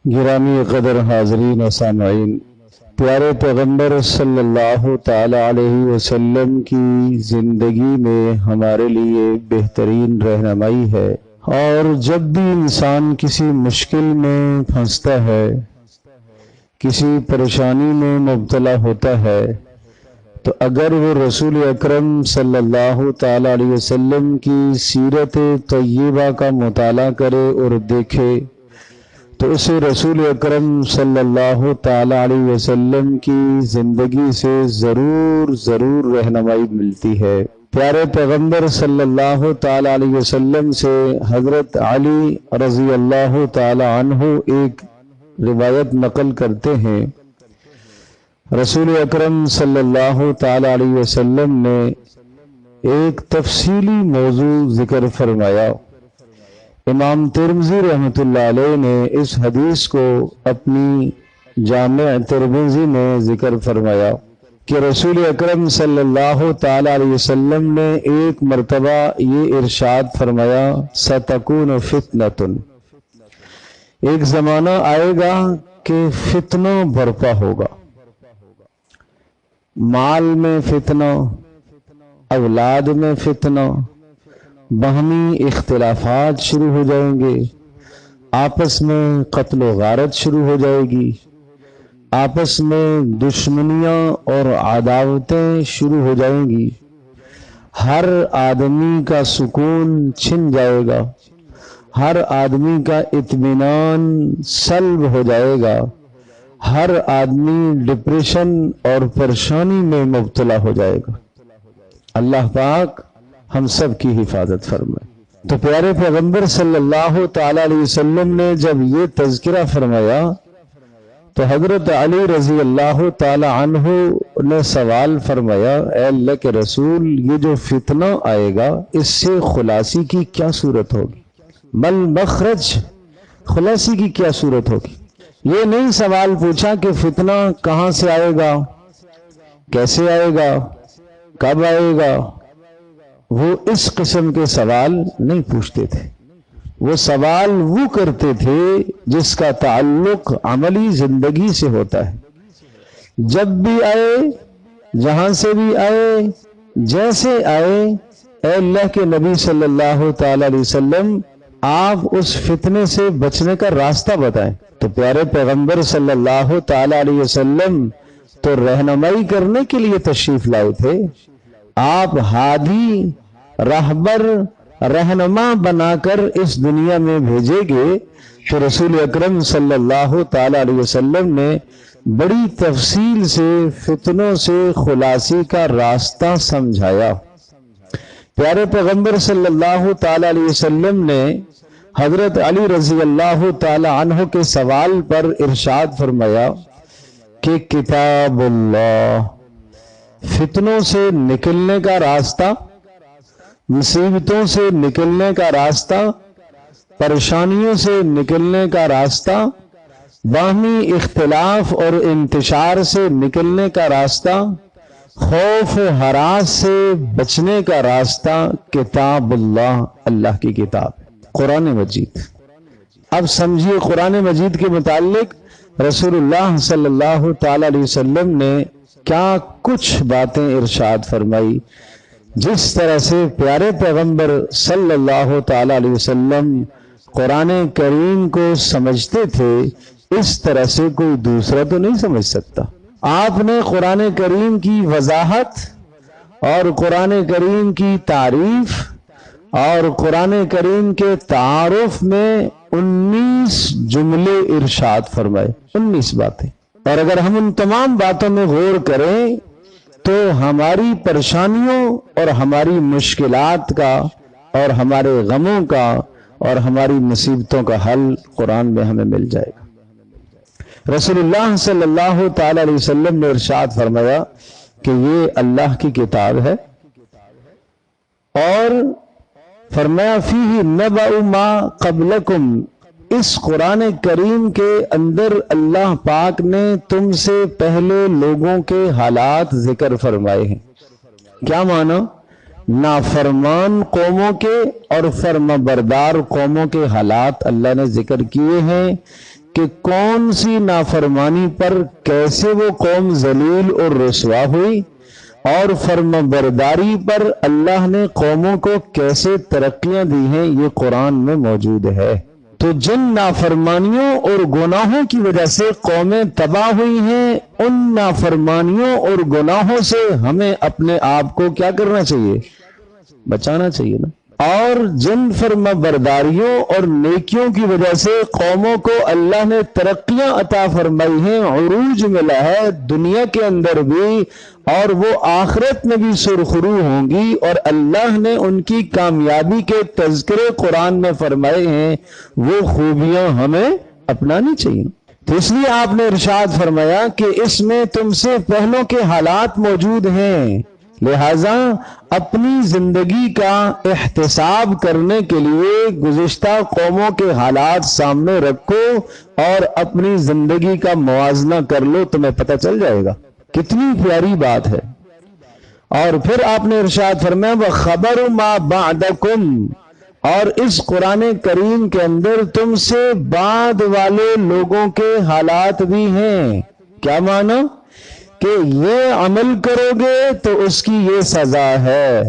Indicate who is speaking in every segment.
Speaker 1: گرامی قدر حاضرین و سامعین، پیارے پیغمبر صلی اللہ تعالی علیہ وسلم کی زندگی میں ہمارے لیے بہترین رہنمائی ہے، اور جب بھی انسان کسی مشکل میں پھنستا ہے، کسی پریشانی میں مبتلا ہوتا ہے، تو اگر وہ رسول اکرم صلی اللہ تعالی علیہ وسلم کی سیرت طیبہ کا مطالعہ کرے اور دیکھے تو اسے رسول اکرم صلی اللہ تعالی علیہ وسلم کی زندگی سے ضرور رہنمائی ملتی ہے۔ پیارے پیغمبر صلی اللہ تعالی علیہ وسلم سے حضرت علی رضی اللہ تعالی عنہ ایک روایت نقل کرتے ہیں، رسول اکرم صلی اللہ تعالی علیہ وسلم نے ایک تفصیلی موضوع ذکر فرمایا۔ امام ترمذی رحمۃ اللہ علیہ نے اس حدیث کو اپنی جامع ترمذی میں ذکر فرمایا کہ رسول اکرم صلی اللہ تعالی علیہ وسلم نے ایک مرتبہ یہ ارشاد فرمایا، سَتَكُونُ فِتْنَةٌ، ایک زمانہ آئے گا کہ فتنہ برپا ہوگا، مال میں فتنہ، اولاد میں فتنہ، باہمی اختلافات شروع ہو جائیں گے، آپس میں قتل و غارت شروع ہو جائے گی، آپس میں دشمنیاں اور عداوتیں شروع ہو جائیں گی، ہر آدمی کا سکون چھن جائے گا، ہر آدمی کا اطمینان سلب ہو جائے گا، ہر آدمی ڈپریشن اور پریشانی میں مبتلا ہو جائے گا۔ اللہ پاک ہم سب کی حفاظت فرمائے۔ تو پیارے پیغمبر صلی اللہ تعالی علیہ وسلم نے جب یہ تذکرہ فرمایا تو حضرت علی رضی اللہ تعالی عنہ نے سوال فرمایا، اے اللہ کے رسول، یہ جو فتنہ آئے گا اس سے خلاصی کی کیا صورت ہوگی؟ مل مخرج، خلاصی کی کیا صورت ہوگی؟ یہ نہیں سوال پوچھا کہ فتنہ کہاں سے آئے گا، کیسے آئے گا، کب آئے گا، وہ اس قسم کے سوال نہیں پوچھتے تھے۔ وہ سوال وہ کرتے تھے جس کا تعلق عملی زندگی سے ہوتا ہے۔ جب بھی آئے، جہاں سے بھی آئے، جیسے آئے، اے اللہ کے نبی صلی اللہ تعالی علیہ وسلم، آپ اس فتنے سے بچنے کا راستہ بتائیں۔ تو پیارے پیغمبر صلی اللہ تعالی علیہ وسلم تو رہنمائی کرنے کے لیے تشریف لائے تھے، آپ ہادی، رہبر، رہنما بنا کر اس دنیا میں بھیجے گے، تو رسول اکرم صلی اللہ تعالی علیہ وسلم نے بڑی تفصیل سے فتنوں سے خلاصی کا راستہ سمجھایا۔ پیارے پیغمبر صلی اللہ تعالی علیہ وسلم نے حضرت علی رضی اللہ تعالی عنہ کے سوال پر ارشاد فرمایا کہ کتاب اللہ، فتنوں سے نکلنے کا راستہ، مصیبتوں سے نکلنے کا راستہ، پریشانیوں سے نکلنے کا راستہ، باہمی اختلاف اور انتشار سے نکلنے کا راستہ، خوف و ہراس سے بچنے کا راستہ کتاب اللہ، اللہ کی کتاب، قرآن مجید۔ اب سمجھیے قرآن مجید کے متعلق رسول اللہ صلی اللہ تعالی علیہ وسلم نے کیا کچھ باتیں ارشاد فرمائی۔ جس طرح سے پیارے پیغمبر صلی اللہ تعالی علیہ وسلم قرآن کریم کو سمجھتے تھے، اس طرح سے کوئی دوسرا تو نہیں سمجھ سکتا۔ آپ نے قرآن کریم کی وضاحت اور قرآن کریم کی تعریف اور قرآن کریم کے تعارف میں 19 جملے ارشاد فرمائے، 19 باتیں۔ اور اگر ہم ان تمام باتوں میں غور کریں تو ہماری پریشانیوں اور ہماری مشکلات کا اور ہمارے غموں کا اور ہماری مصیبتوں کا حل قرآن میں ہمیں مل جائے گا۔ رسول اللہ صلی اللہ تعالی علیہ وسلم نے ارشاد فرمایا کہ یہ اللہ کی کتاب ہے، اور فرمایا فیہ نبأ ما قبلکم، اس قرآن کریم کے اندر اللہ پاک نے تم سے پہلے لوگوں کے حالات ذکر فرمائے ہیں۔ کیا معنی؟ نافرمان قوموں کے اور فرما بردار قوموں کے حالات اللہ نے ذکر کیے ہیں کہ کون سی نافرمانی پر کیسے وہ قوم ذلیل اور رسوا ہوئی، اور فرمانبرداری پر اللہ نے قوموں کو کیسے ترقیاں دی ہیں، یہ قرآن میں موجود ہے۔ تو جن نافرمانیوں اور گناہوں کی وجہ سے قومیں تباہ ہوئی ہیں، ان نافرمانیوں اور گناہوں سے ہمیں اپنے آپ کو کیا کرنا چاہیے؟ بچانا چاہیے نا۔ اور جن فرما برداریوں اور نیکیوں کی وجہ سے قوموں کو اللہ نے ترقیاں عطا فرمائی ہیں، عروج ملا ہے دنیا کے اندر بھی، اور وہ آخرت میں بھی سرخرو ہوں گی، اور اللہ نے ان کی کامیابی کے تذکرے قرآن میں فرمائے ہیں، وہ خوبیاں ہمیں اپنانی چاہیے۔ تو اس لیے آپ نے ارشاد فرمایا کہ اس میں تم سے پہلوں کے حالات موجود ہیں، لہذا اپنی زندگی کا احتساب کرنے کے لیے گزشتہ قوموں کے حالات سامنے رکھو اور اپنی زندگی کا موازنہ کر لو، تمہیں پتہ چل جائے گا۔ کتنی پیاری بات ہے۔ اور پھر آپ نے ارشاد فرمایا وَخَبَرُ مَا بَعْدَكُمْ، اور اس قرآن کریم کے اندر تم سے بعد والے لوگوں کے حالات بھی ہیں۔ کیا معنی؟ کہ یہ عمل کرو گے تو اس کی یہ سزا ہے،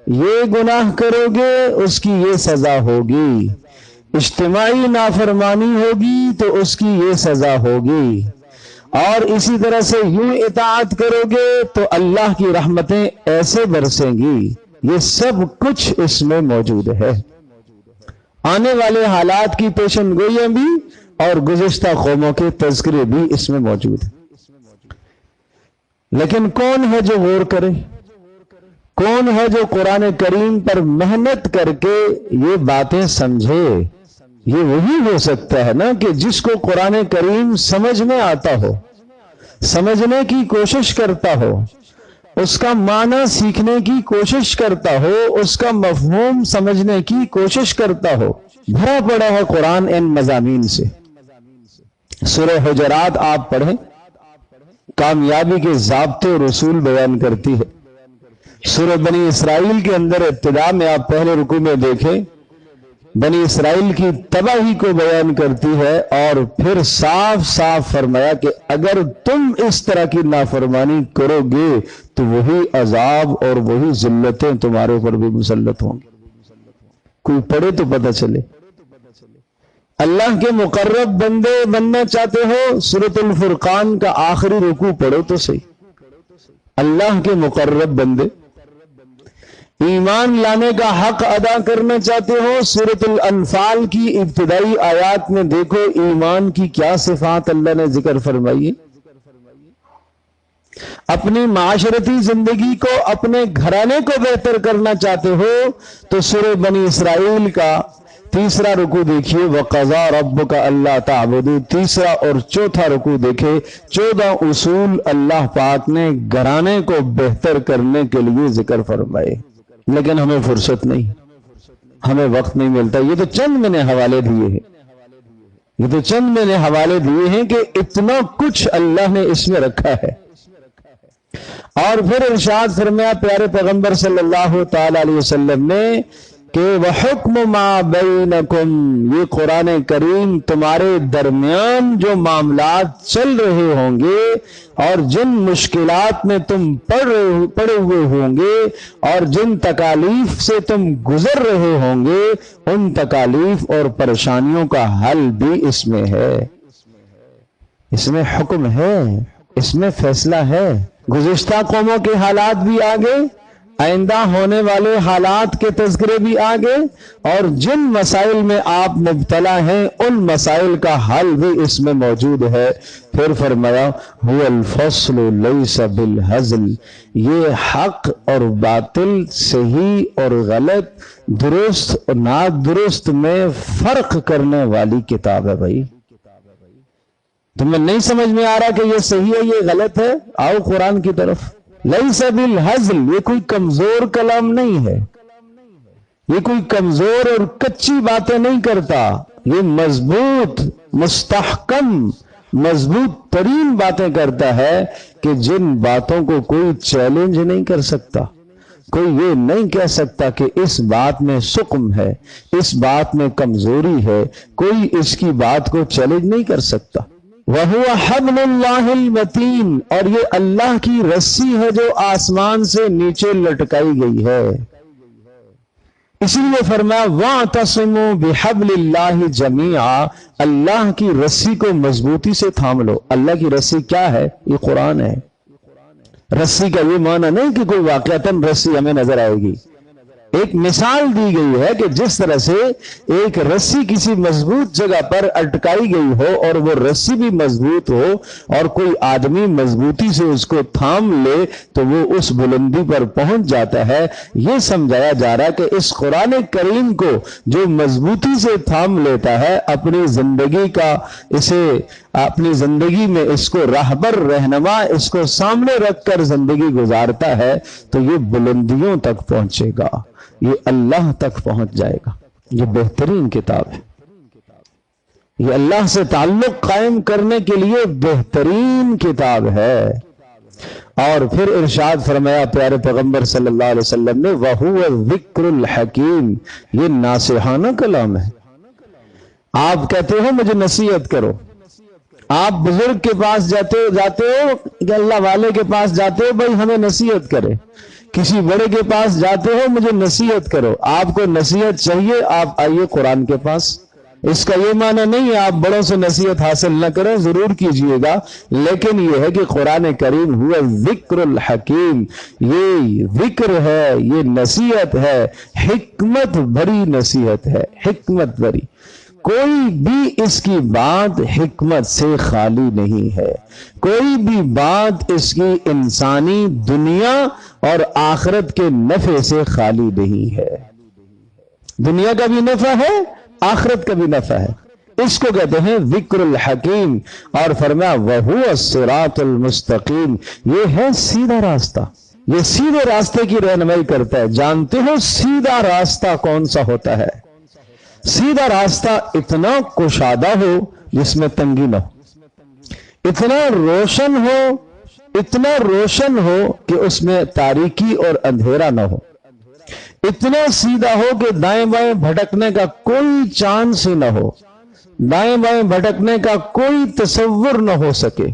Speaker 1: یہ گناہ کرو گے اس کی یہ سزا ہوگی، اجتماعی نافرمانی ہوگی تو اس کی یہ سزا ہوگی، اور اسی طرح سے یوں اطاعت کرو گے تو اللہ کی رحمتیں ایسے برسیں گی۔ یہ سب کچھ اس میں موجود ہے، آنے والے حالات کی پیشن گوئیاں بھی اور گزشتہ قوموں کے تذکرے بھی اس میں موجود ہیں۔ لیکن کون ہے جو غور کرے؟ کون ہے جو قرآن کریم پر محنت کر کے یہ باتیں سمجھے؟ یہ وہی ہو سکتا ہے نا کہ جس کو قرآن کریم سمجھ میں آتا ہو، سمجھنے کی کوشش کرتا ہو، اس کا معنی سیکھنے کی کوشش کرتا ہو، اس کا مفہوم سمجھنے کی کوشش کرتا ہو۔ بھرا پڑا ہے قرآن ان مضامین سے۔ سورہ حجرات آپ پڑھیں، کامیابی کے ضابطے اور اصول بیان کرتی ہے۔ سورہ بنی اسرائیل کے اندر ابتدا میں آپ پہلے رکوع میں دیکھیں، بنی اسرائیل کی تباہی کو بیان کرتی ہے، اور پھر صاف صاف فرمایا کہ اگر تم اس طرح کی نافرمانی کرو گے تو وہی عذاب اور وہی ذلتیں تمہارے اوپر بھی مسلط ہوں گی۔ کوئی پڑھے تو پتہ چلے۔ اللہ کے مقرب بندے بننا چاہتے ہو، سورۃ الفرقان کا آخری رکوع پڑھو تو صحیح۔ اللہ کے مقرب بندے ایمان لانے کا حق ادا کرنا چاہتے ہو، سورۃ الانفال کی ابتدائی آیات میں دیکھو ایمان کی کیا صفات اللہ نے ذکر فرمائی ہے۔ اپنی معاشرتی زندگی کو، اپنے گھرانے کو بہتر کرنا چاہتے ہو تو سورہ بنی اسرائیل کا تیسرا رکوع دیکھیے، وَقَضَىٰ رَبُّكَ أَلَّا تَعْبُدُوا، تیسرا اور چوتھا رکوع دیکھے، 14 اصول اللہ پاک نے گھرانے کو بہتر کرنے کے لیے ذکر فرمائے۔ لیکن ہمیں فرصت نہیں، ہمیں وقت نہیں ملتا۔ یہ تو چند میں نے حوالے دیے ہیں، یہ تو چند میں نے حوالے دیے ہیں کہ اتنا کچھ اللہ نے اس میں رکھا ہے۔ اور پھر ارشاد فرمایا پیارے پیغمبر صلی اللہ تعالی علیہ وسلم نے کہ وَحُکْمُ مَا بَيْنَكُمْ، یہ قرآن کریم تمہارے درمیان جو معاملات چل رہے ہوں گے اور جن مشکلات میں تم پڑے ہوئے ہوں گے اور جن تکالیف سے تم گزر رہے ہوں گے، ان تکالیف اور پریشانیوں کا حل بھی اس میں ہے، اس میں حکم ہے، اس میں فیصلہ ہے۔ گزشتہ قوموں کے حالات بھی آگے، آئندہ ہونے والے حالات کے تذکرے بھی آگے، اور جن مسائل میں آپ مبتلا ہیں ان مسائل کا حل بھی اس میں موجود ہے۔ پھر فرمایا هُوَ الْفَصْلُ لَيْسَ بِالْهَزْلِ، یہ حق اور باطل، صحیح اور غلط، درست اور نادرست میں فرق کرنے والی کتاب ہے۔ بھائی تمہیں نہیں سمجھ میں آ رہا کہ یہ صحیح ہے یہ غلط ہے، آؤ قرآن کی طرف۔ لیس بالہزل، یہ کوئی کمزور کلام نہیں ہے، یہ کوئی کمزور اور کچی باتیں نہیں کرتا، یہ مضبوط، مستحکم، مضبوط ترین باتیں کرتا ہے کہ جن باتوں کو کوئی چیلنج نہیں کر سکتا، کوئی یہ نہیں کہہ سکتا کہ اس بات میں سقم ہے، اس بات میں کمزوری ہے، کوئی اس کی بات کو چیلنج نہیں کر سکتا۔ وَهُوَ حَبْلُ اللَّهِ الْمَتِينُ، اور یہ اللہ کی رسی ہے جو آسمان سے نیچے لٹکائی گئی ہے۔ اسی لیے فرمایا وَاعْتَصِمُوا بِحَبْلِ اللَّهِ جَمِيعًا، اللہ کی رسی کو مضبوطی سے تھام لو۔ اللہ کی رسی کیا ہے؟ یہ قرآن ہے۔ رسی کا یہ معنی نہیں کہ کوئی واقعتاً رسی ہمیں نظر آئے گی، ایک مثال دی گئی ہے کہ جس طرح سے ایک رسی کسی مضبوط جگہ پر اٹکائی گئی ہو اور وہ رسی بھی مضبوط ہو اور کوئی آدمی مضبوطی سے اس کو تھام لے تو وہ اس بلندی پر پہنچ جاتا ہے۔ یہ سمجھایا جا رہا ہے کہ اس قرآن کریم کو جو مضبوطی سے تھام لیتا ہے، اپنی زندگی کا اسے اپنی زندگی میں اس کو راہبر رہنما اس کو سامنے رکھ کر زندگی گزارتا ہے تو یہ بلندیوں تک پہنچے گا، یہ اللہ تک پہنچ جائے گا۔ یہ بہترین کتاب ہے، یہ اللہ سے تعلق قائم کرنے کے لیے بہترین کتاب ہے۔ اور پھر ارشاد فرمایا پیارے پیغمبر صلی اللہ علیہ وسلم نے وَهُوَ الذِّكْرُ الْحَكِيمُ، یہ ناصحانہ کلام ہے۔ آپ کہتے ہو مجھے نصیحت کرو، آپ بزرگ کے پاس جاتے ہو کہ اللہ والے کے پاس جاتے ہو بھائی ہمیں نصیحت کرے، کسی بڑے کے پاس جاتے ہو مجھے نصیحت کرو، آپ کو نصیحت چاہیے آپ آئیے قرآن کے پاس۔ اس کا یہ معنی نہیں ہے آپ بڑوں سے نصیحت حاصل نہ کریں، ضرور کیجئے گا، لیکن یہ ہے کہ قرآن کریم ہوا ذکر الحکیم، یہ ذکر ہے، یہ نصیحت ہے، حکمت بھری نصیحت ہے، حکمت بھری۔ کوئی بھی اس کی بات حکمت سے خالی نہیں ہے، کوئی بھی بات اس کی انسانی دنیا اور آخرت کے نفع سے خالی نہیں ہے۔ دنیا کا بھی نفع ہے، آخرت کا بھی نفع ہے، اس کو کہتے ہیں ذکر الحکیم۔ اور فرمایا وَهُوَ الصِّرَاطُ الْمُسْتَقِيمُ، یہ ہے سیدھا راستہ، یہ سیدھے راستے کی رہنمائی کرتا ہے۔ جانتے ہو سیدھا راستہ کون سا ہوتا ہے؟ سیدھا راستہ اتنا کشادہ ہو جس میں تنگی نہ ہو، اتنا روشن ہو کہ اس میں تاریکی اور اندھیرا نہ ہو، اتنا سیدھا ہو کہ دائیں بائیں بھٹکنے کا کوئی چانس ہی نہ ہو، دائیں بائیں بھٹکنے کا کوئی تصور نہ ہو سکے۔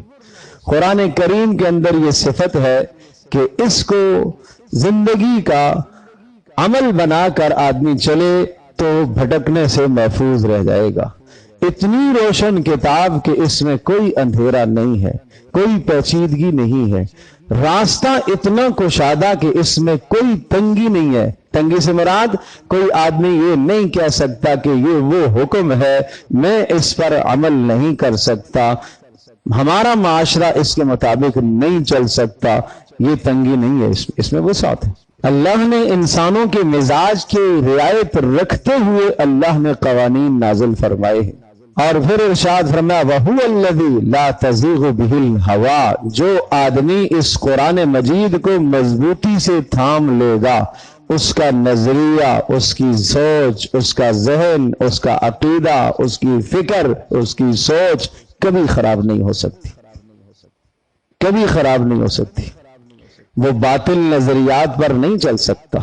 Speaker 1: قرآن کریم کے اندر یہ صفت ہے کہ اس کو زندگی کا عمل بنا کر آدمی چلے تو بھٹکنے سے محفوظ رہ جائے گا۔ اتنی روشن کتاب کہ اس میں کوئی اندھیرا نہیں ہے، کوئی پیچیدگی نہیں ہے، راستہ اتنا کشادہ کہ اس میں کوئی تنگی نہیں ہے۔ تنگی سے مراد کوئی آدمی یہ نہیں کہہ سکتا کہ یہ وہ حکم ہے میں اس پر عمل نہیں کر سکتا، ہمارا معاشرہ اس کے مطابق نہیں چل سکتا، یہ تنگی نہیں ہے، اس میں وسعت ہے۔ اللہ نے انسانوں کے مزاج کی رعایت رکھتے ہوئے اللہ نے قوانین نازل فرمائے ہیں۔ اور پھر ارشاد فرمایا وَهُوَ الَّذِي لَا تَزِيغُ بِهِ الْهَوَىٰ، جو آدمی اس قرآن مجید کو مضبوطی سے تھام لے گا، اس کا نظریہ، اس کی سوچ، اس کا ذہن، اس کا عقیدہ، اس کی فکر، اس کی سوچ کبھی خراب نہیں ہو سکتی، کبھی خراب نہیں ہو سکتی۔ وہ باطل نظریات پر نہیں چل سکتا،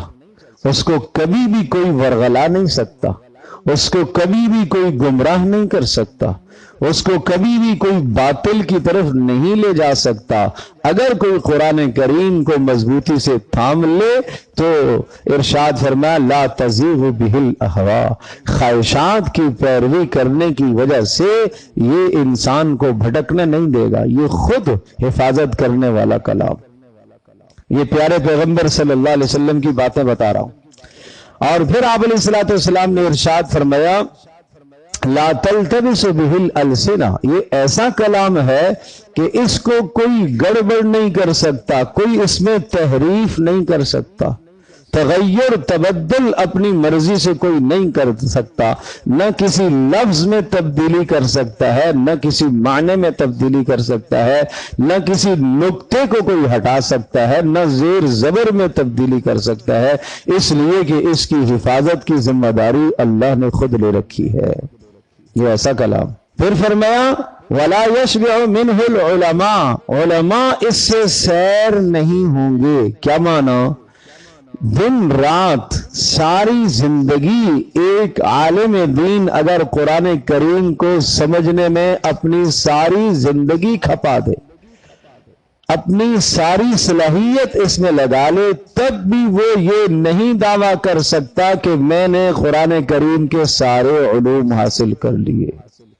Speaker 1: اس کو کبھی بھی کوئی ورغلا نہیں سکتا، اس کو کبھی بھی کوئی گمراہ نہیں کر سکتا، اس کو کبھی بھی کوئی باطل کی طرف نہیں لے جا سکتا۔ اگر کوئی قرآن کریم کو مضبوطی سے تھام لے تو ارشاد فرمایا لا تزیغ بہ الاہواء، خواہشات کی پیروی کرنے کی وجہ سے یہ انسان کو بھٹکنے نہیں دے گا، یہ خود حفاظت کرنے والا کلام۔ یہ پیارے پیغمبر صلی اللہ علیہ وسلم کی باتیں بتا رہا ہوں۔ اور پھر آپ علیہ السلام نے ارشاد فرمایا لا تلتبس بہ الالسنہ، یہ ایسا کلام ہے کہ اس کو کوئی گڑبڑ نہیں کر سکتا، کوئی اس میں تحریف نہیں کر سکتا، تغیر تبدل اپنی مرضی سے کوئی نہیں کر سکتا، نہ کسی لفظ میں تبدیلی کر سکتا ہے، نہ کسی معنی میں تبدیلی کر سکتا ہے، نہ کسی نقطے کو کوئی ہٹا سکتا ہے، نہ زیر زبر میں تبدیلی کر سکتا ہے، اس لیے کہ اس کی حفاظت کی ذمہ داری اللہ نے خود لے رکھی ہے۔ یہ ایسا کلام۔ پھر فرمایا وَلَا يَشْبِعُ مِنْهُ الْعُلَمَاءُ، علماء اس سے سیر نہیں ہوں گے۔ کیا معنی؟ دن رات ساری زندگی ایک عالم دین اگر قرآن کریم کو سمجھنے میں اپنی ساری زندگی کھپا دے، اپنی ساری صلاحیت اس میں لگا لے، تب بھی وہ یہ نہیں دعویٰ کر سکتا کہ میں نے قرآن کریم کے سارے علوم حاصل کر لیے۔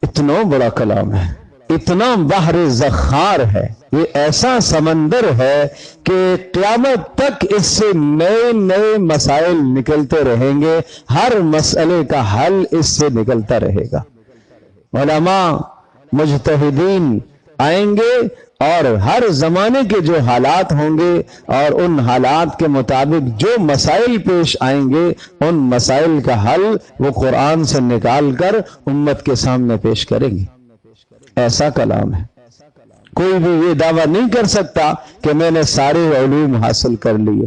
Speaker 1: اتنا بڑا کلام ہے، اتنا بحر زخار ہے، یہ ایسا سمندر ہے کہ قیامت تک اس سے نئے نئے مسائل نکلتے رہیں گے، ہر مسئلے کا حل اس سے نکلتا رہے گا۔ علماء مجتہدین آئیں گے اور ہر زمانے کے جو حالات ہوں گے اور ان حالات کے مطابق جو مسائل پیش آئیں گے، ان مسائل کا حل وہ قرآن سے نکال کر امت کے سامنے پیش کریں گے۔ ایسا کلام ہے، کوئی بھی یہ دعویٰ نہیں کر سکتا کہ میں نے سارے علوم حاصل کر لیے۔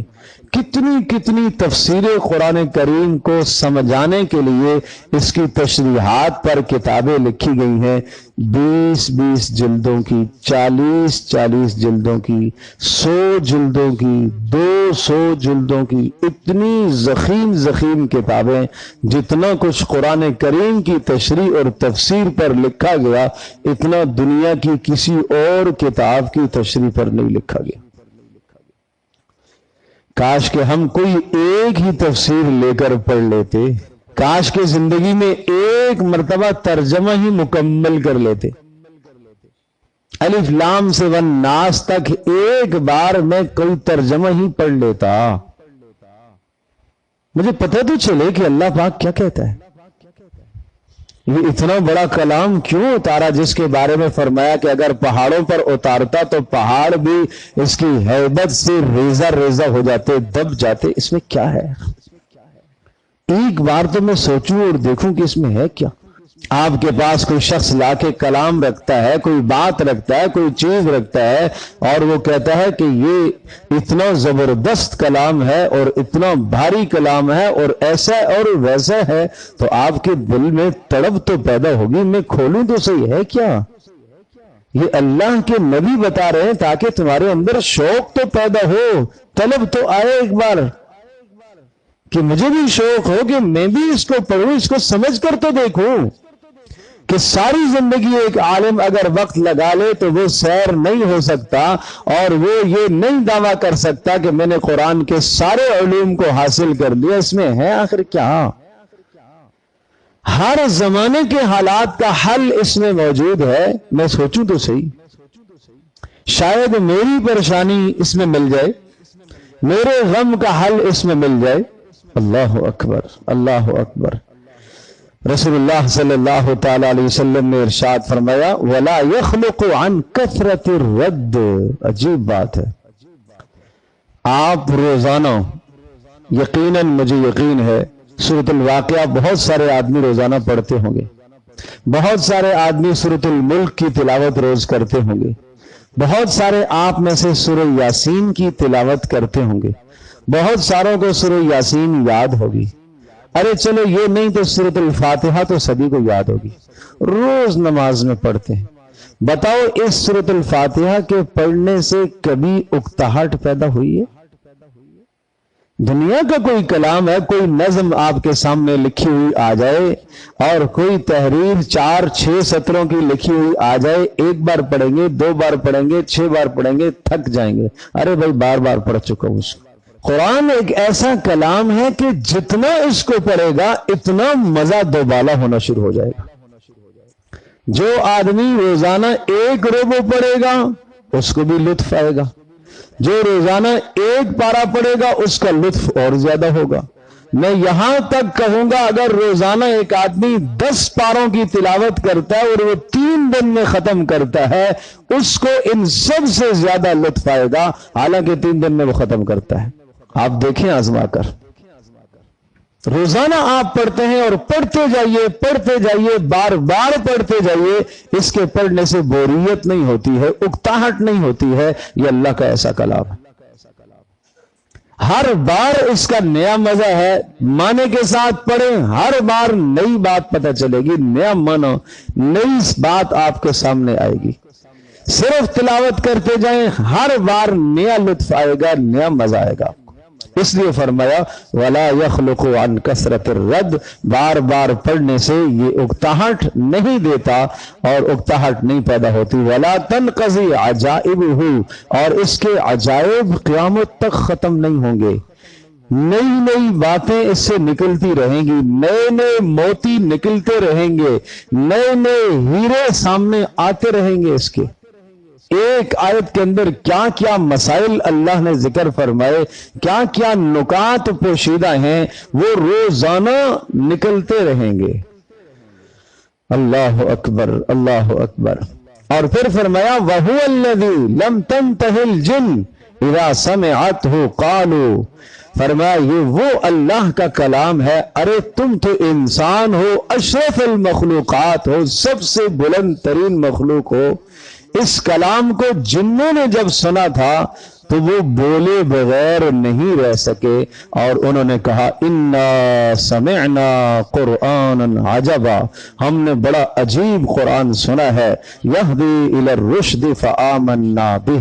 Speaker 1: کتنی کتنی تفسیر قرآن کریم کو سمجھانے کے لیے اس کی تشریحات پر کتابیں لکھی گئی ہیں، 20 جلدوں کی، 40 جلدوں کی، 100 جلدوں کی، 200 جلدوں کی، اتنی ضخیم کتابیں۔ جتنا کچھ قرآن کریم کی تشریح اور تفسیر پر لکھا گیا، اتنا دنیا کی کسی اور کتاب کی تشریح پر نہیں لکھا گیا۔ کاش کہ ہم کوئی ایک ہی تفسیر لے کر پڑھ لیتے، کاش کہ زندگی میں ایک مرتبہ ترجمہ ہی مکمل کر لیتے، الف لام سے والناس تک ایک بار میں کوئی ترجمہ ہی پڑھ لیتا، مجھے پتہ تو چلے کہ اللہ پاک کیا کہتا ہے۔ یہ اتنا بڑا کلام کیوں اتارا، جس کے بارے میں فرمایا کہ اگر پہاڑوں پر اتارتا تو پہاڑ بھی اس کی ہیبت سے ریزہ ریزہ ہو جاتے، دب جاتے۔ اس میں کیا ہے؟ ایک بار تو میں سوچوں اور دیکھوں کہ اس میں ہے کیا۔ آپ کے پاس کوئی شخص لا کے کلام رکھتا ہے، کوئی بات رکھتا ہے، کوئی چیز رکھتا ہے، اور وہ کہتا ہے کہ یہ اتنا زبردست کلام ہے اور اتنا بھاری کلام ہے اور ایسا اور ویسا ہے، تو آپ کے دل میں تڑپ تو پیدا ہوگی، میں کھولوں تو صحیح ہے کیا۔ یہ اللہ کے نبی بتا رہے ہیں تاکہ تمہارے اندر شوق تو پیدا ہو، طلب تو آئے ایک بار کہ مجھے بھی شوق ہو کہ میں بھی اس کو پڑھوں، اس کو سمجھ کر تو دیکھوں۔ کہ ساری زندگی ایک عالم اگر وقت لگا لے تو وہ سیر نہیں ہو سکتا، اور وہ یہ نہیں دعویٰ کر سکتا کہ میں نے قرآن کے سارے علوم کو حاصل کر لیا۔ اس میں ہے آخر کیا؟ ہر زمانے کے حالات کا حل اس میں موجود ہے۔ میں سوچوں تو صحیح، شاید میری پریشانی اس میں مل جائے، میرے غم کا حل اس میں مل جائے۔ اللہ اکبر، اللہ اکبر۔ رسول اللہ صلی اللہ تعالی علیہ وسلم نے ارشاد فرمایا وَلَا يَخْلُقُ عَنْ كَثْرَةِ الرَّدِّ۔ عجیب بات ہے، آپ روزانہ، یقیناً مجھے یقین ہے سورۃ الواقعہ بہت سارے آدمی روزانہ پڑھتے ہوں گے، بہت سارے آدمی سورۃ الملک کی تلاوت روز کرتے ہوں گے، بہت سارے آپ میں سے سورہ یاسین کی تلاوت کرتے ہوں گے، بہت ساروں کو سورہ یاسین یاد ہوگی۔ ارے چلو یہ نہیں تو سورۃ الفاتحہ تو سبھی کو یاد ہوگی، روز نماز میں پڑھتے ہیں۔ بتاؤ اس سورۃ الفاتحہ کے پڑھنے سے کبھی اکتاہٹ پیدا ہوئی ہے؟ دنیا کا کوئی کلام ہے، کوئی نظم آپ کے سامنے لکھی ہوئی آ جائے اور کوئی تحریر 4-6 سطروں کی لکھی ہوئی آ جائے، ایک بار پڑھیں گے، 2 بار پڑھیں گے، 6 بار پڑھیں گے، تھک جائیں گے۔ ارے بھائی بار بار پڑھ چکا ہوں اس کو۔ قرآن ایک ایسا کلام ہے کہ جتنا اس کو پڑھے گا اتنا مزہ دوبالا ہونا شروع ہو جائے گا۔ جو آدمی روزانہ 1 ربع پڑھے گا اس کو بھی لطف آئے گا، جو روزانہ 1 پارہ پڑھے گا اس کا لطف اور زیادہ ہوگا۔ میں یہاں تک کہوں گا اگر روزانہ ایک آدمی 10 پاروں کی تلاوت کرتا ہے اور وہ 3 دن میں ختم کرتا ہے، اس کو ان سب سے زیادہ لطف آئے گا، حالانکہ 3 دن میں وہ ختم کرتا ہے۔ آپ دیکھیں آزما کر، روزانہ آپ پڑھتے ہیں اور پڑھتے جائیے، بار بار پڑھتے جائیے، اس کے پڑھنے سے بوریت نہیں ہوتی ہے، اکتاہٹ نہیں ہوتی ہے۔ یہ اللہ کا ایسا کلام ہے، ہر بار اس کا نیا مزہ ہے۔ معنی کے ساتھ پڑھیں، ہر بار نئی بات پتہ چلے گی، نیا معنی، نئی بات آپ کے سامنے آئے گی۔ صرف تلاوت کرتے جائیں، ہر بار نیا لطف آئے گا، نیا مزہ آئے گا۔ اس لیے فرمایا ولا یخلق عن کثرت الرد، بار بار پڑھنے سے یہ اکتاہٹ نہیں دیتا اور اکتاہٹ نہیں پیدا ہوتی، ولا تنقضی عجائبہ، اور اس کے عجائب قیامت تک ختم نہیں ہوں گے، نئی نئی باتیں اس سے نکلتی رہیں گی، نئے نئے موتی نکلتے رہیں گے، نئے نئے ہیرے سامنے آتے رہیں گے اس کے۔ ایک آیت کے اندر کیا کیا مسائل اللہ نے ذکر فرمائے، کیا کیا نکات پوشیدہ ہیں، وہ روزانہ نکلتے رہیں گے۔ اللہ اکبر، اللہ اکبر۔ اور پھر فرمایا وَهُوَ الَّذِي لَمْ تَنْتَهِ الْجِنُّ إِذَا سَمِعَتْهُ قَالُوا، فرمایا یہ وہ اللہ کا کلام ہے، ارے تم تو انسان ہو، اشرف المخلوقات ہو، سب سے بلند ترین مخلوق ہو، اس کلام کو جنوں نے جب سنا تھا تو وہ بولے بغیر نہیں رہ سکے، اور انہوں نے کہا انا سمعنا قرآنا عجبا، ہم نے بڑا عجیب قرآن سنا ہے، یہدی الی الرشد فآمنا بہ،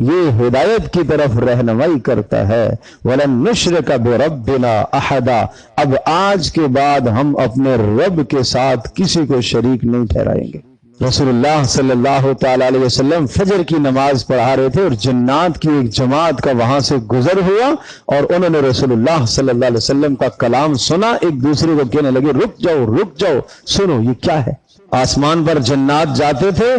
Speaker 1: یہ ہدایت کی طرف رہنمائی کرتا ہے، ولن نشرک بربنا احدا، اب آج کے بعد ہم اپنے رب کے ساتھ کسی کو شریک نہیں ٹھہرائیں گے۔ رسول اللہ صلی اللہ تعالی علیہ وسلم فجر کی نماز پڑھا رہے تھے اور جنات کی ایک جماعت کا وہاں سے گزر ہوا، اور انہوں نے رسول اللہ صلی اللہ علیہ وسلم کا کلام سنا، ایک دوسرے کو کہنے لگے رک جاؤ رک جاؤ، سنو یہ کیا ہے۔ آسمان پر جنات جاتے تھے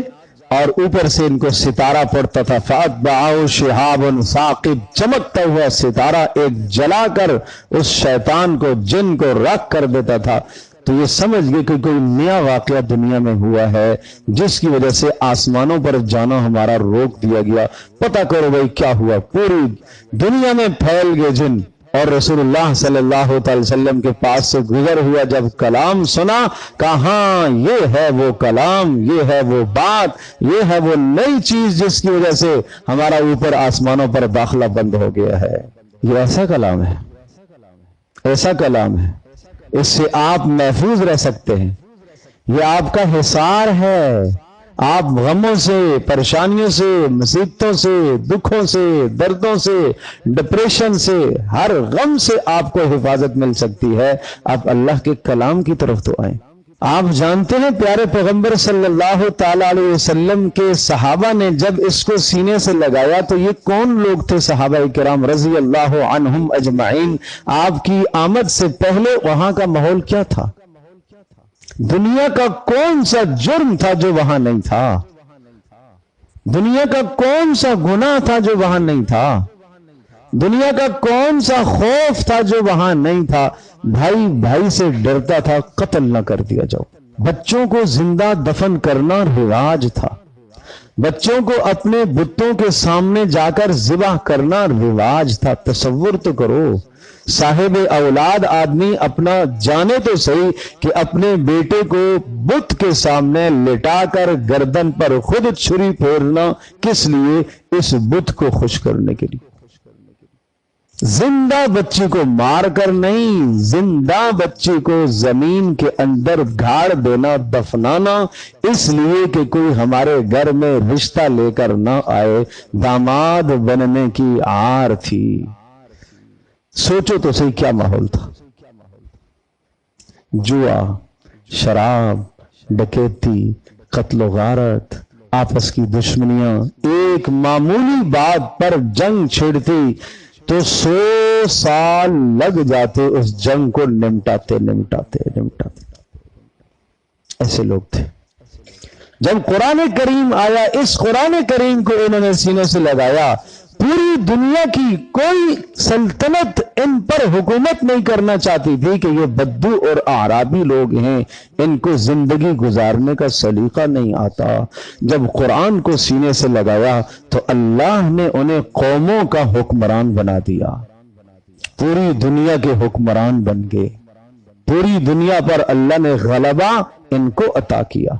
Speaker 1: اور اوپر سے ان کو ستارہ پڑتا تھا، فَأَتْبَعَهُ شِهَابٌ ثَاقِبٌ، چمکتا ہوا ستارہ ایک جلا کر اس شیطان کو، جن کو رکھ کر دیتا تھا۔ تو یہ سمجھ گئے کہ کوئی نیا واقعہ دنیا میں ہوا ہے جس کی وجہ سے آسمانوں پر جانا ہمارا روک دیا گیا، پتہ کرو بھائی کیا ہوا۔ پوری دنیا میں پھیل گئے جن، اور رسول اللہ صلی اللہ علیہ وسلم کے پاس سے گزر ہوا، جب کلام سنا کہا ہاں یہ ہے وہ کلام، یہ ہے وہ بات، یہ ہے وہ نئی چیز جس کی وجہ سے ہمارا اوپر آسمانوں پر داخلہ بند ہو گیا ہے۔ یہ ایسا کلام ہے، ایسا کلام ہے، اس سے آپ محفوظ رہ سکتے ہیں، یہ آپ کا حصار ہے، آپ غموں سے، پریشانیوں سے، مصیبتوں سے، دکھوں سے، دردوں سے، ڈپریشن سے، ہر غم سے آپ کو حفاظت مل سکتی ہے۔ آپ اللہ کے کلام کی طرف تو آئیں۔ آپ جانتے ہیں پیارے پیغمبر صلی اللہ تعالی علیہ وسلم کے صحابہ نے جب اس کو سینے سے لگایا تو یہ کون لوگ تھے؟ صحابہ کرام رضی اللہ عنہم اجمعین۔ آپ کی آمد سے پہلے وہاں کا ماحول کیا تھا؟ دنیا کا کون سا جرم تھا جو وہاں نہیں تھا؟ دنیا کا کون سا گناہ تھا جو وہاں نہیں تھا؟ دنیا کا کون سا خوف تھا جو وہاں نہیں تھا؟ بھائی بھائی سے ڈرتا تھا قتل نہ کر دیا جاؤ، بچوں کو زندہ دفن کرنا رواج تھا، بچوں کو اپنے بتوں کے سامنے جا کر ذبح کرنا رواج تھا۔ تصور تو کرو، صاحب اولاد آدمی اپنا جانے تو صحیح کہ اپنے بیٹے کو بت کے سامنے لٹا کر گردن پر خود چھری پھیرنا، کس لیے؟ اس بت کو خوش کرنے کے لیے۔ زندہ بچی کو مار کر نہیں، زندہ بچی کو زمین کے اندر گاڑ دینا، دفنانا، اس لیے کہ کوئی ہمارے گھر میں رشتہ لے کر نہ آئے، داماد بننے کی عار تھی۔ سوچو تو صحیح کیا ماحول تھا۔ جوا، شراب، ڈکیتی، قتل و غارت، آپس کی دشمنیاں، ایک معمولی بات پر جنگ چھڑتی تو 100 سال لگ جاتے اس جنگ کو نمٹاتے نمٹاتے نمٹاتے۔ ایسے لوگ تھے۔ جب قرآن کریم آیا، اس قرآن کریم کو انہوں نے سینے سے لگایا، پوری دنیا کی کوئی سلطنت ان پر حکومت نہیں کرنا چاہتی تھی کہ یہ بدو اور اعرابی لوگ ہیں، ان کو زندگی گزارنے کا سلیقہ نہیں آتا۔ جب قرآن کو سینے سے لگایا تو اللہ نے انہیں قوموں کا حکمران بنا دیا، پوری دنیا کے حکمران بن گئے، پوری دنیا پر اللہ نے غلبہ ان کو عطا کیا،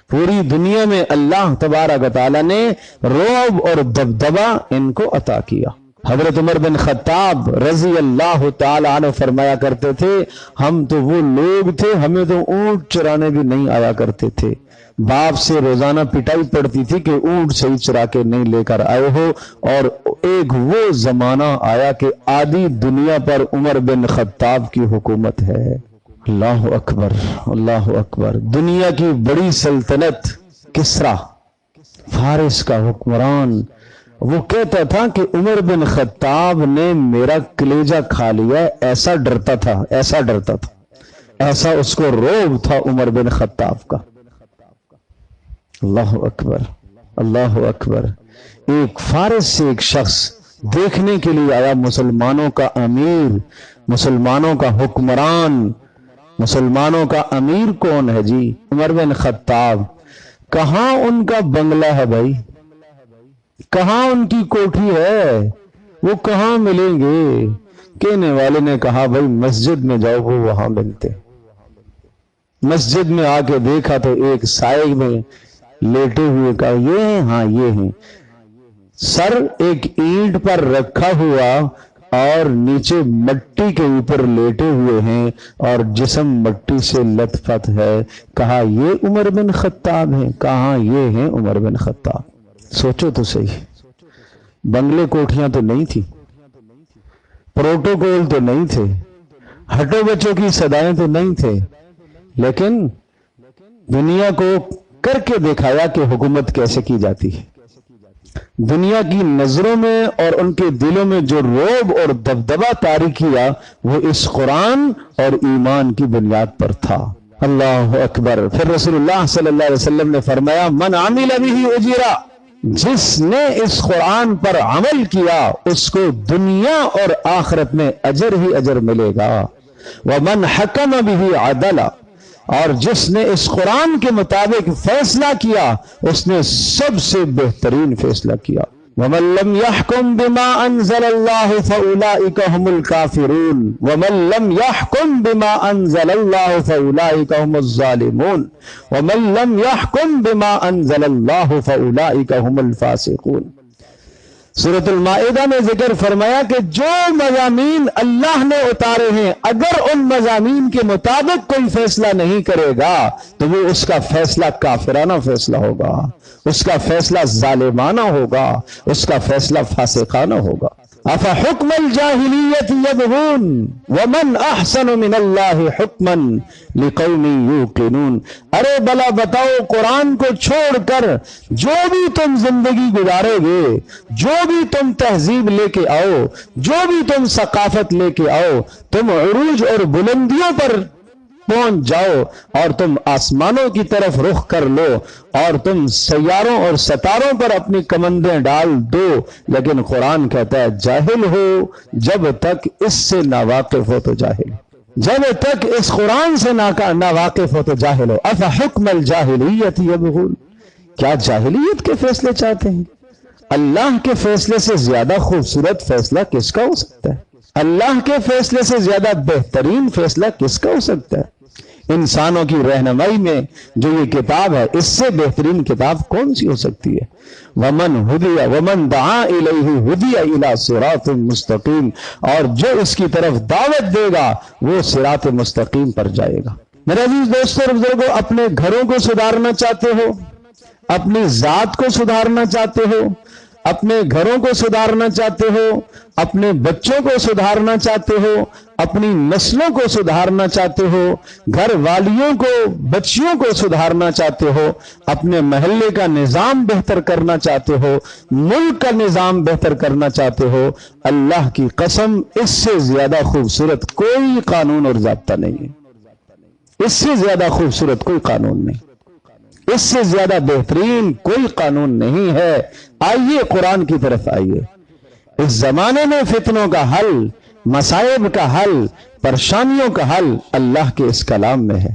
Speaker 1: پوری دنیا میں اللہ تبارک و تعالی نے رعب اور دبدبہ ان کو عطا کیا۔ حضرت عمر بن خطاب رضی اللہ تعالی عنہ فرمایا کرتے تھے، ہم تو وہ لوگ تھے، ہمیں تو اونٹ چرانے بھی نہیں آیا کرتے تھے، باپ سے روزانہ پٹائی پڑتی تھی کہ اونٹ صحیح چرا کے نہیں لے کر آئے ہو، اور ایک وہ زمانہ آیا کہ آدھی دنیا پر عمر بن خطاب کی حکومت ہے۔ اللہ اکبر، اللہ اکبر۔ دنیا کی بڑی سلطنت کسرا، فارس کا حکمران، وہ کہتا تھا کہ عمر بن خطاب نے میرا کلیجہ کھا لیا، ایسا ڈرتا تھا، ایسا ڈرتا تھا، ایسا اس کو رعب تھا عمر بن خطاب کا۔ اللہ اکبر، اللہ اکبر۔ ایک فارس سے ایک شخص دیکھنے کے لیے آیا، مسلمانوں کا امیر، مسلمانوں کا حکمران۔ مسلمانوں کا امیر کون ہے جی؟ عمر بن خطاب۔ کہاں ان کا بنگلہ ہے بھائی؟ کہاں ان کی کوٹھی ہے؟ وہ کہاں ملیں گے؟ کہنے والے نے کہا بھائی مسجد میں جاؤ، وہ وہاں ملتے۔ مسجد میں آ کے دیکھا تو ایک سائے میں لیٹے ہوئے، کہا یہ ہیں؟ ہاں یہ ہیں۔ سر ایک اینٹ پر رکھا ہوا اور نیچے مٹی کے اوپر لیٹے ہوئے ہیں اور جسم مٹی سے لت پت ہے۔ کہا یہ عمر بن خطاب ہیں؟ کہا یہ ہیں عمر بن خطاب۔ سوچو تو صحیح، بنگلے کوٹھیاں تو نہیں تھی، پروٹوکول تو نہیں تھے، ہٹو بچوں کی صدایں تو نہیں تھے، لیکن دنیا کو کر کے دکھایا کہ حکومت کیسے کی جاتی ہے۔ دنیا کی نظروں میں اور ان کے دلوں میں جو رعب اور دبدبہ طاری کیا، وہ اس قرآن اور ایمان کی بنیاد پر تھا۔ اللہ اکبر۔ پھر رسول اللہ صلی اللہ علیہ وسلم نے فرمایا من عمل به اجرا، جس نے اس قرآن پر عمل کیا اس کو دنیا اور آخرت میں اجر ہی اجر ملے گا۔ ومن حکم به عدلا، اور جس نے اس قرآن کے مطابق فیصلہ کیا اس نے سب سے بہترین فیصلہ کیا۔ ومن لم يحكم بما انزل الله فاولئك هم الكافرون ومن لم يحكم بما انزل الله فاولئك هم الظالمون ومن لم يحكم بما انزل الله فاولئك هم الفاسقون۔ سورۃ المائدہ میں ذکر فرمایا کہ جو مضامین اللہ نے اتارے ہیں، اگر ان مضامین کے مطابق کوئی فیصلہ نہیں کرے گا تو وہ اس کا فیصلہ کافرانہ فیصلہ ہوگا، اس کا فیصلہ ظالمانہ ہوگا، اس کا فیصلہ فاسقانہ ہوگا۔ افحکم الجاہلیت یبغون ومن احسن من اللہ حکما لقوم یوقنون۔ ارے بلا بتاؤ، قرآن کو چھوڑ کر جو بھی تم زندگی گزارو گے، جو بھی تم تہذیب لے کے آؤ، جو بھی تم ثقافت لے کے آؤ، تم عروج اور بلندیوں پر پہنچ جاؤ اور تم آسمانوں کی طرف رخ کر لو اور تم سیاروں اور ستاروں پر اپنی کمندیں ڈال دو، لیکن قرآن کہتا ہے جاہل ہو جب تک اس سے ناواقف ہو تو جاہل، جب تک اس قرآن سے ناواقف ہو تو جاہل ہو۔ افحکم الجاہلیت یبغون، کیا جاہلیت کے فیصلے چاہتے ہیں؟ اللہ کے فیصلے سے زیادہ خوبصورت فیصلہ کس کا ہو سکتا ہے؟ اللہ کے فیصلے سے زیادہ بہترین فیصلہ کس کا ہو سکتا ہے؟ انسانوں کی رہنمائی میں جو یہ کتاب ہے، اس سے بہترین کتاب کون سی ہو سکتی ہے؟ ومن ہدی ومن دعا الیہ ہدی الی صراط مستقیم، اور جو اس کی طرف دعوت دے گا وہ صراط مستقیم پر جائے گا۔ میرے عزیز دوستو اور بزرگوں، اپنے گھروں کو سدھارنا چاہتے ہو، اپنی ذات کو سدھارنا چاہتے ہو، اپنے گھروں کو سدھارنا چاہتے ہو، اپنے بچوں کو سدھارنا چاہتے ہو، اپنی نسلوں کو سدھارنا چاہتے ہو، گھر والیوں کو، بچیوں کو سدھارنا چاہتے ہو، اپنے محلے کا نظام بہتر کرنا چاہتے ہو، ملک کا نظام بہتر کرنا چاہتے ہو، اللہ کی قسم اس سے زیادہ خوبصورت کوئی قانون اور ضابطہ نہیں ہے، اس سے زیادہ خوبصورت کوئی قانون نہیں، اس سے زیادہ بہترین کوئی قانون نہیں ہے۔ آئیے قرآن کی طرف آئیے۔ اس زمانے میں فتنوں کا حل، مصائب کا حل، پریشانیوں کا حل اللہ کے اس کلام میں ہے۔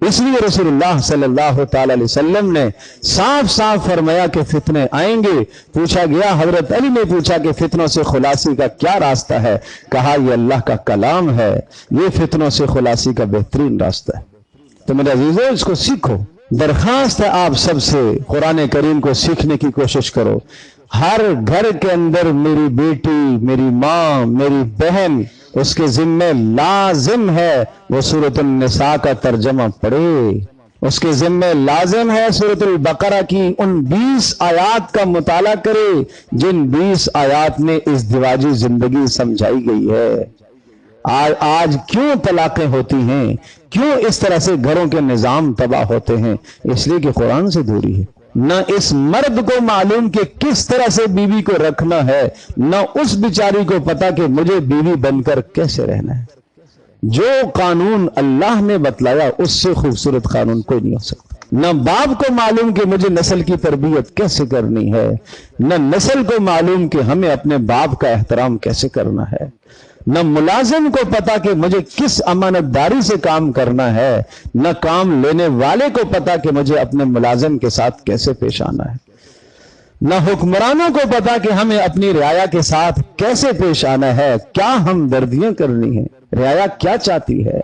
Speaker 1: اس لیے رسول اللہ صلی اللہ تعالی علیہ وسلم نے صاف صاف فرمایا کہ فتنے آئیں گے۔ پوچھا گیا، حضرت علی نے پوچھا کہ فتنوں سے خلاصی کا کیا راستہ ہے؟ کہا یہ اللہ کا کلام ہے، یہ فتنوں سے خلاصی کا بہترین راستہ ہے۔ تو میرے عزیزو، اس کو سیکھو۔ درخواست ہے آپ سب سے، قرآن کریم کو سیکھنے کی کوشش کرو۔ ہر گھر کے اندر میری بیٹی، میری ماں، میری بہن، اس کے ذمہ لازم ہے وہ سورۃ النساء کا ترجمہ پڑھے۔ اس کے ذمہ لازم ہے سورۃ البقرہ کی ان 20 آیات کا مطالعہ کرے جن 20 آیات میں ازدواجی زندگی سمجھائی گئی ہے۔ آج کیوں طلاقیں ہوتی ہیں، کیوں اس طرح سے گھروں کے نظام تباہ ہوتے ہیں؟ اس لیے کہ قرآن سے دوری ہے۔ نہ اس مرد کو معلوم کہ کس طرح سے بیوی کو رکھنا ہے، نہ اس بیچاری کو پتا کہ مجھے بیوی بن کر کیسے رہنا ہے۔ جو قانون اللہ نے بتلایا اس سے خوبصورت قانون کوئی نہیں ہو سکتا۔ نہ باپ کو معلوم کہ مجھے نسل کی تربیت کیسے کرنی ہے، نہ نسل کو معلوم کہ ہمیں اپنے باپ کا احترام کیسے کرنا ہے، نہ ملازم کو پتا کہ مجھے کس امانت داری سے کام کرنا ہے، نہ کام لینے والے کو پتا کہ مجھے اپنے ملازم کے ساتھ کیسے پیش آنا ہے، نہ حکمرانوں کو پتا کہ ہمیں اپنی رعایا کے ساتھ کیسے پیش آنا ہے، کیا ہمدردیاں کرنی ہیں، رعایا کیا چاہتی ہے،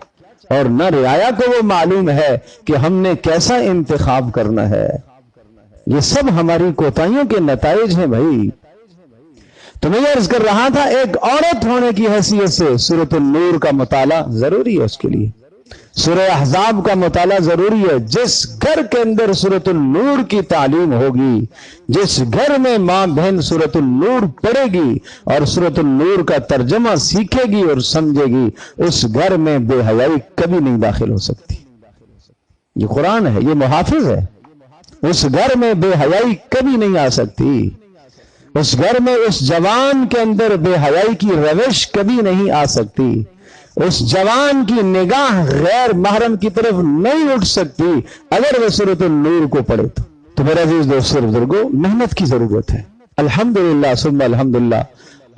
Speaker 1: اور نہ رعایا کو وہ معلوم ہے کہ ہم نے کیسا انتخاب کرنا ہے۔ یہ سب ہماری کوتاہیوں کے نتائج ہیں بھائی۔ تو میں یہ عرض کر رہا تھا، ایک عورت ہونے کی حیثیت سے سورۃ النور کا مطالعہ ضروری ہے، اس کے لیے سورہ احزاب کا مطالعہ ضروری ہے۔ جس گھر کے اندر سورۃ النور کی تعلیم ہوگی، جس گھر میں ماں بہن سورۃ النور پڑھے گی اور سورۃ النور کا ترجمہ سیکھے گی اور سمجھے گی، اس گھر میں بے حیائی کبھی نہیں داخل ہو سکتی۔ یہ قرآن ہے، یہ محافظ ہے۔ اس گھر میں بے حیائی کبھی نہیں آ سکتی، اس گھر میں اس جوان کے اندر بے حیائی کی روش کبھی نہیں آ سکتی، اس جوان کی نگاہ غیر محرم کی طرف نہیں اٹھ سکتی اگر وہ سورۃ النور کو پڑھے تو میرے عزیز دوستو بزرگوں، محنت کی ضرورت ہے۔ الحمدللہ ثم الحمدللہ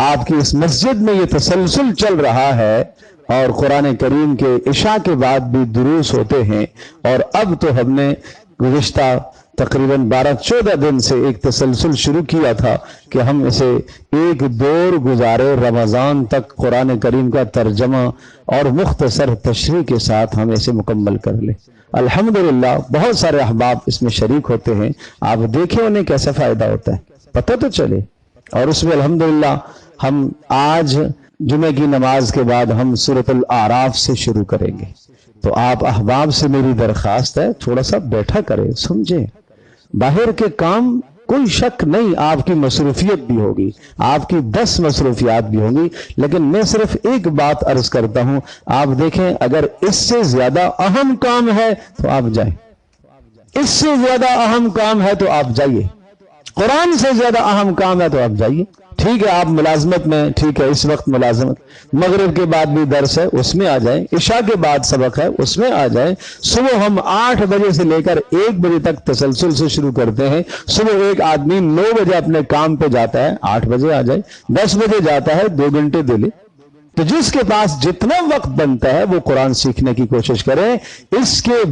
Speaker 1: آپ کی اس مسجد میں یہ تسلسل چل رہا ہے، اور قرآن کریم کے عشاء کے بعد بھی دروس ہوتے ہیں، اور اب تو ہم نے گزشتہ تقریباً 12-14 دن سے ایک تسلسل شروع کیا تھا کہ ہم اسے ایک دور گزارے رمضان تک قرآن کریم کا ترجمہ اور مختصر تشریح کے ساتھ ہم اسے مکمل کر لیں۔ الحمدللہ بہت سارے احباب اس میں شریک ہوتے ہیں، آپ دیکھیں انہیں کیسا فائدہ ہوتا ہے، پتہ تو چلے۔ اور اس میں الحمدللہ ہم آج جمعہ کی نماز کے بعد ہم سورۃ الاعراف سے شروع کریں گے، تو آپ احباب سے میری درخواست ہے تھوڑا سا بیٹھا کریں، سمجھیں۔ باہر کے کام کوئی شک نہیں، آپ کی مصروفیت بھی ہوگی، آپ کی 10 مصروفیات بھی ہوں گی، لیکن میں صرف ایک بات عرض کرتا ہوں، آپ دیکھیں اگر اس سے زیادہ اہم کام ہے تو آپ جائیں، اس سے زیادہ اہم کام ہے تو آپ جائیے، قرآن سے زیادہ اہم کام ہے تو آپ جائیے۔ ٹھیک ہے آپ ملازمت میں، ٹھیک ہے اس وقت ملازمت، مغرب کے بعد بھی درس ہے اس میں آ جائیں، عشاء کے بعد سبق ہے اس میں آ جائیں، صبح ہم 8 بجے سے لے کر 1 بجے تک تسلسل سے شروع کرتے ہیں۔ صبح ایک آدمی 9 بجے اپنے کام پہ جاتا ہے، 8 بجے آ جائے، 10 بجے جاتا ہے، 2 گھنٹے دے لے۔ تو جس کے پاس جتنا وقت بنتا ہے وہ قرآن سیکھنے کی کوشش کریں۔ اس کے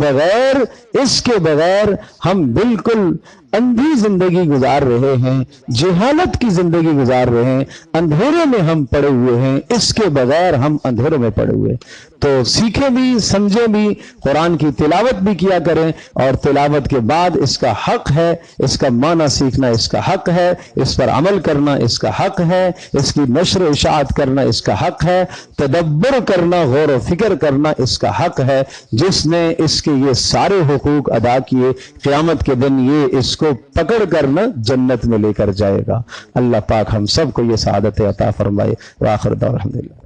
Speaker 1: بغیر ہم بالکل اندھی زندگی گزار رہے ہیں، جہالت کی زندگی گزار رہے ہیں، اندھیرے میں ہم پڑے ہوئے ہیں، اس کے بغیر ہم اندھیروں میں پڑے ہوئے۔ تو سیکھیں بھی، سمجھیں بھی، قرآن کی تلاوت بھی کیا کریں، اور تلاوت کے بعد اس کا حق ہے، اس کا معنی سیکھنا اس کا حق ہے، اس پر عمل کرنا اس کا حق ہے، اس کی نشر و اشاعت کرنا اس کا حق ہے، تدبر کرنا، غور و فکر کرنا اس کا حق ہے۔ جس نے اس کے یہ سارے حقوق ادا کیے، قیامت کے دن یہ اس کو پکڑ کرنا جنت میں لے کر جائے گا۔ اللہ پاک ہم سب کو یہ سعادت عطا فرمائے۔ وآخر دعوانا الحمدللہ۔